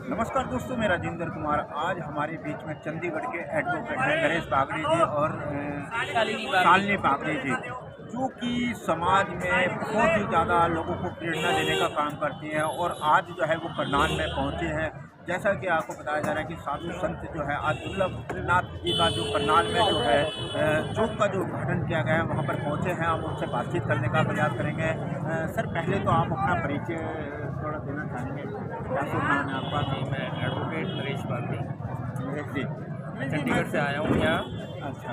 नमस्कार दोस्तों, मैं राजेंद्र कुमार। आज हमारे बीच में चंडीगढ़ के एडवोकेट हैं नरेश बागड़े जी और शालिनी बागड़े जी, जो कि समाज में बहुत ही ज़्यादा लोगों को प्रेरणा देने का काम करती हैं और आज जो है वो करनाल में पहुँचे हैं। जैसा कि आपको बताया जा रहा है कि साधु संत जो है आज दुर्लभनाथ जी का जो करनाल में जो है चौक का जो उद्घाटन किया गया है वहाँ पर पहुँचे हैं। हम उनसे बातचीत करने का प्रयास करेंगे। सर, पहले तो आप अपना परिचय थोड़ा देना चाहेंगे? क्या शुभ नाम है आपका? मैं एडवोकेट नरेश बागड़ी नरेश जी, चंडीगढ़ से आया हूँ यहाँ। अच्छा,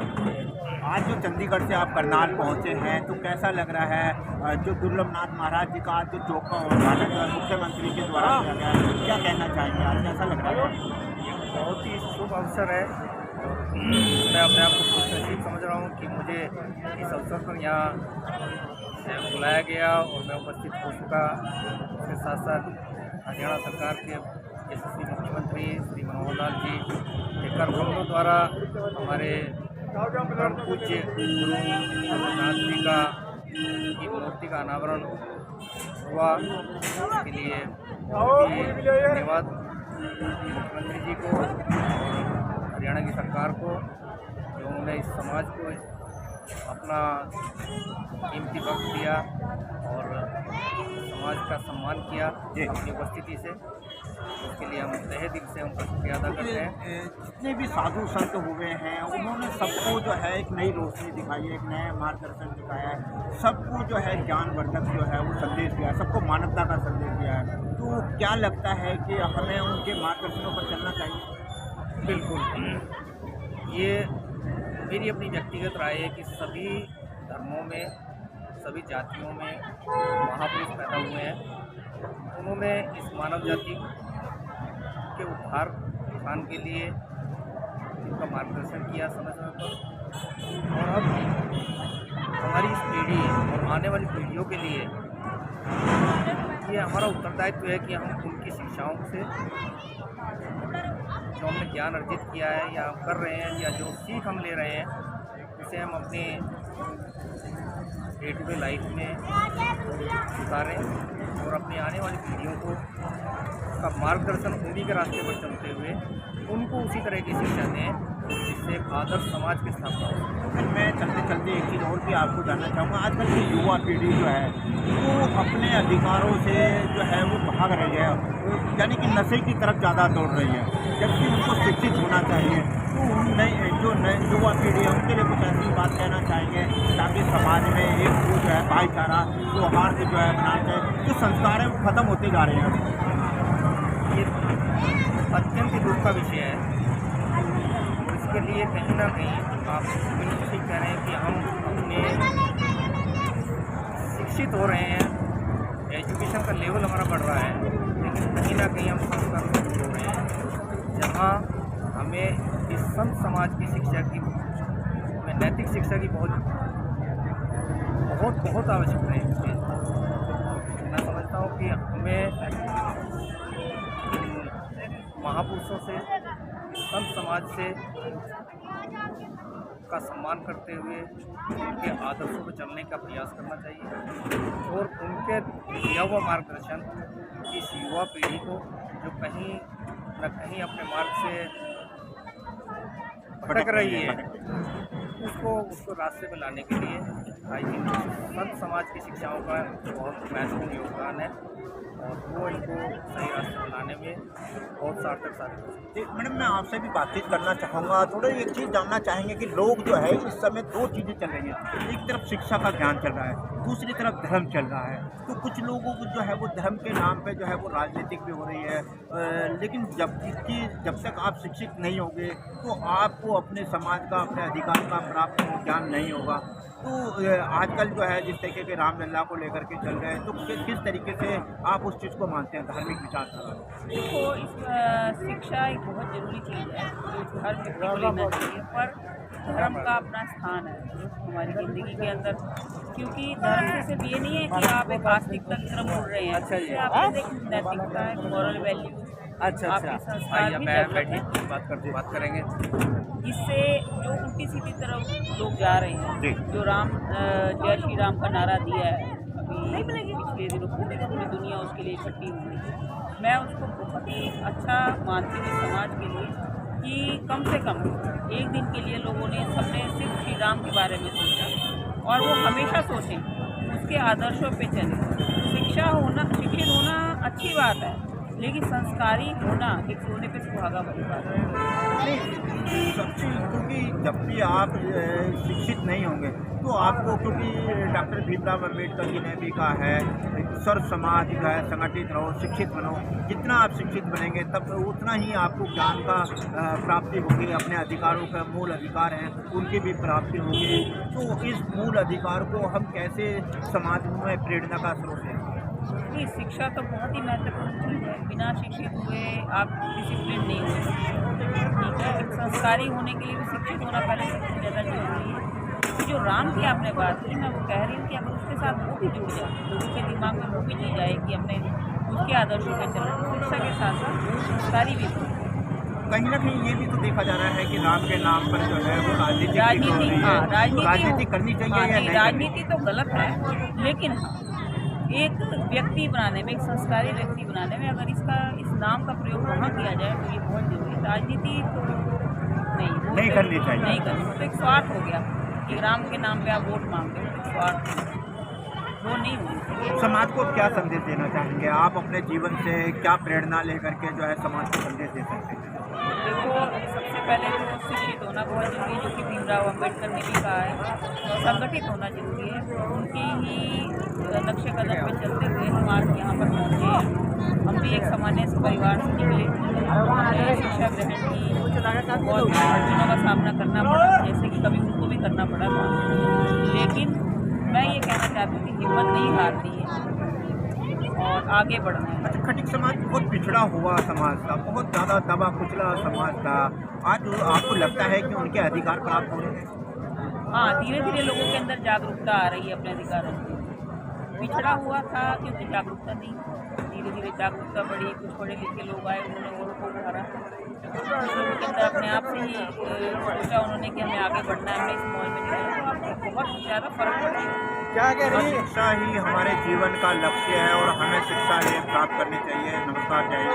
आज जो चंडीगढ़ से आप करनाल पहुँचे हैं तो कैसा लग रहा है? जो दुर्लभनाथ महाराज जी का आज जो चौक का उद्घाटन जो है मुख्यमंत्री के द्वारा किया गया है, क्या कहना चाहेंगे? आज कैसा लग रहा है? ये बहुत ही शुभ अवसर है और मैं अपने आप को खुशनसीब समझ रहा हूँ कि मुझे इस अवसर पर यहाँ बुलाया गया और मैं उपस्थित हो चुका। उसके साथ साथ हरियाणा सरकार के यशस्वी मुख्यमंत्री श्री मनोहर लाल जी के करकमलों द्वारा हमारे परम पूज्य गुरु रघुनाथ जी का की मूर्ति का अनावरण हुआ। इसके लिए बहुत ही धन्यवाद मुख्यमंत्री जी को और हरियाणा की सरकार को, जो उन्होंने इस समाज को अपना कीमती वक्त दिया और समाज का सम्मान किया अपनी उपस्थिति से। उसके लिए हम तहे दिल से उनका शुक्रिया अदा करते हैं। जितने भी साधु संत हुए हैं उन्होंने सबको जो है एक नई रोशनी दिखाई है, एक नया मार्गदर्शन दिखाया है, सबको जो है ज्ञानवर्धक जो है वो संदेश दिया है, सबको मानवता का संदेश दिया है। तो क्या लगता है कि हमें उनके मार्गदर्शनों पर चलना चाहिए? बिल्कुल, ये मेरी अपनी व्यक्तिगत राय है कि सभी धर्मों में, सभी जातियों में महापुरुष पैदा हुए हैं। उन्होंने इस मानव जाति के उत्थान के लिए उनका मार्गदर्शन किया समय समय पर, और अब हमारी इस पीढ़ी और आने वाली पीढ़ियों के लिए ये हमारा उत्तरदायित्व है कि हम उनकी शिक्षाओं से जो हमने ज्ञान अर्जित किया है या हम कर रहे हैं या जो सीख हम ले रहे हैं उसे हम अपने डे टू डे लाइफ में उतारें और अपनी आने वाली पीढ़ियों को का मार्गदर्शन उन्हीं के रास्ते पर चलते हुए उनको उसी तरह की शिक्षा दें जिससे एक आदर्श समाज की स्थापना हो। मैं चलते चलते एक चीज़ और भी आपको जानना चाहूँगा। आजकल की युवा पीढ़ी जो है वो अपने अधिकारों से जो है वो भाग रही है, यानी कि नशे की तरफ ज़्यादा दौड़ रही है, जबकि उनको शिक्षित होना चाहिए। तो नई युवा पीढ़ी है उनके लिए कुछ ऐसी बात कहना चाहेंगे ताकि समाज में एक जो है भाईचारा सौहार्द जो है बनाना चाहिए। जो संस्कार है वो ख़त्म होते जा रहे हैं। ये अत्यंत दुख का विषय है। इसके लिए कहीं ना कहीं आप बिल्कुल ठीक कह रहे हैं कि हम अपने शिक्षित हो रहे हैं, एजुकेशन का लेवल हमारा बढ़ रहा है, लेकिन कहीं ना कहीं हम संस्कार से दूर हो रहे हैं। जहाँ हमें इस संत समाज की शिक्षा की, नैतिक शिक्षा की बहुत आवश्यकता है। मैं समझता हूँ कि हमें महापुरुषों से, संत समाज से का सम्मान करते हुए उनके आदर्शों पर चलने का प्रयास करना चाहिए और उनके दिया हुआ मार्गदर्शन इस युवा पीढ़ी को जो कहीं न कहीं अपने मार्ग से भटक रही है उसको रास्ते में लाने के लिए आई थिंक संत समाज की शिक्षाओं का बहुत महत्वपूर्ण योगदान है और वो इनको सही रास्ते में लाने में बहुत सार्थक साबित हो। मैडम, मैं आपसे भी बातचीत करना चाहूँगा। थोड़ा एक चीज़ जानना चाहेंगे कि लोग जो है इस समय दो चीज़ें चल रही हैं। एक तरफ शिक्षा का ज्ञान चल रहा है, दूसरी तरफ धर्म चल रहा है। तो कुछ लोगों को जो है वो धर्म के नाम पे जो है वो राजनीतिक भी हो रही है, लेकिन जब तक आप शिक्षित नहीं होंगे तो आपको अपने समाज का, अपने अधिकार का प्राप्त ज्ञान नहीं होगा। तो आजकल जो है जिस तरीके के रामलला को लेकर के चल रहे हैं, तो किस तरीके से आप उस चीज़ को मानते हैं, धार्मिक विचारधारा? देखो, शिक्षा एक बहुत ज़रूरी चीज़ है जो हर व्यक्ति को लेना चाहिए, पर धर्म का अपना स्थान है हमारी ज़िंदगी के अंदर, क्योंकि धर्म से सिर्फ ये नहीं है कि आप एक आस्तिकता की तरफ मुड़ रहे हैं। अच्छा जी, आप एक नैतिकता है, मॉरल वैल्यू, अच्छा आपके संस्कार भी डेवलप है। बात करेंगे। इससे जो उल्टी सीधी तरफ लोग जा रहे हैं, जो जय श्री राम का नारा दिया है अभी पिछले दिनों, पूरी दुनिया उसके लिए इकट्ठी हुई है। मैं उसको बहुत ही अच्छा मानती हूँ समाज के लिए कि कम से कम एक दिन के लिए लोगों ने सबने सिर्फ श्री राम के बारे में सोचा और वो हमेशा सोचें, उसके आदर्शों पे चलें। शिक्षित होना अच्छी बात है, लेकिन संस्कारी होना एक सोने पे सुहागा वाली बात है। सबसे क्योंकि जब भी आप शिक्षित नहीं होंगे तो आपको, क्योंकि डॉक्टर भीमराव अम्बेडकर जी ने भी कहा है सर्व समाज जो है संगठित रहो, शिक्षित बनो। जितना आप शिक्षित बनेंगे तब उतना ही आपको ज्ञान का प्राप्ति होगी, अपने अधिकारों का मूल अधिकार हैं उनकी भी प्राप्ति होगी। तो इस मूल अधिकार को हम कैसे समाज में प्रेरणा का स्रोत है? नहीं, शिक्षा तो बहुत ही महत्वपूर्ण चीज़ है। बिना शिक्षित हुए आप डिसिप्लिन नहीं हो सकते, ठीक है। एक संस्कारी होने के लिए भी शिक्षित होना पहले सबसे ज़्यादा जरूरी है। क्योंकि जो राम की आपने बात की, मैं वो कह रही हूँ कि अगर उसके साथ वो भी जुड़ जाए, लोगों के दिमाग में वो भी चीज़ आए कि हमने उसके आदर्शों पर चलना, तो शिक्षा के साथ साथ संस्कारी भी हो। कहीं ना कहीं ये भी तो देखा जा रहा है कि राम के नाम पर जो है वो राजनीति करनी चाहिए या नहीं? राजनीति तो गलत है, लेकिन हाँ, एक व्यक्ति बनाने में, एक संस्कारी व्यक्ति बनाने में अगर इस नाम का प्रयोग वहाँ किया जाए तो ये बहुत जरूरी है। राजनीति तो नहीं करनी चाहिए, नहीं करनी। तो एक स्वार्थ हो गया कि राम के नाम पे आप वोट मांगते हो, तो स्वार्थ वो नहीं होनी चाहिए। समाज को क्या संदेश देना चाहेंगे आप? अपने जीवन से क्या प्रेरणा लेकर के जो है समाज को संदेश दे सकते हैं? देखो, सबसे पहले तो शिक्षित होना बहुत जरूरी है, जो कि भीमराव अम्बेडकर ने भी कहा है। संगठित होना जरूरी है। उनकी ही नक्शे कदम पे चलते हुए हम आज यहाँ पर पहुँचे हैं। हम भी एक सामान्य से परिवार से निकले, शिक्षा ग्रहण की, बहुत चुनौतियों का सामना करना पड़ा, जैसे कि कभी उनको भी करना पड़ा था। लेकिन मैं ये कहना चाहती हूँ कि हिम्मत नहीं हारनी है और आगे बढ़ना है। अच्छा, खटिक समाज बहुत पिछड़ा हुआ समाज था, बहुत ज़्यादा दबा कुचला समाज था। आज आपको लगता है कि उनके अधिकार प्राप्त हो रहे हैं? हाँ, धीरे धीरे लोगों के अंदर जागरूकता आ रही है अपने अधिकारों की। पिछड़ा हुआ था क्योंकि जागरूकता नहीं, धीरे धीरे जागरूकता बढ़ी, कुछ पढ़े लिखे लोग आए, उन्होंने औरों को उठारा, कुछ लोगों के अंदर अपने आप से ही सोचा उन्होंने कि हमें आगे बढ़ना है, हमें इस माहौल में नहीं रहना। तो बहुत ज़्यादा फर्क पड़ा। शिक्षा ही हमारे जीवन का लक्ष्य है और हमें शिक्षा प्राप्त करनी चाहिए। नमस्कार, जय हिंद।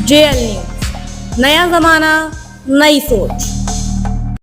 JL न्यूज़, नया जमाना, नई सोच।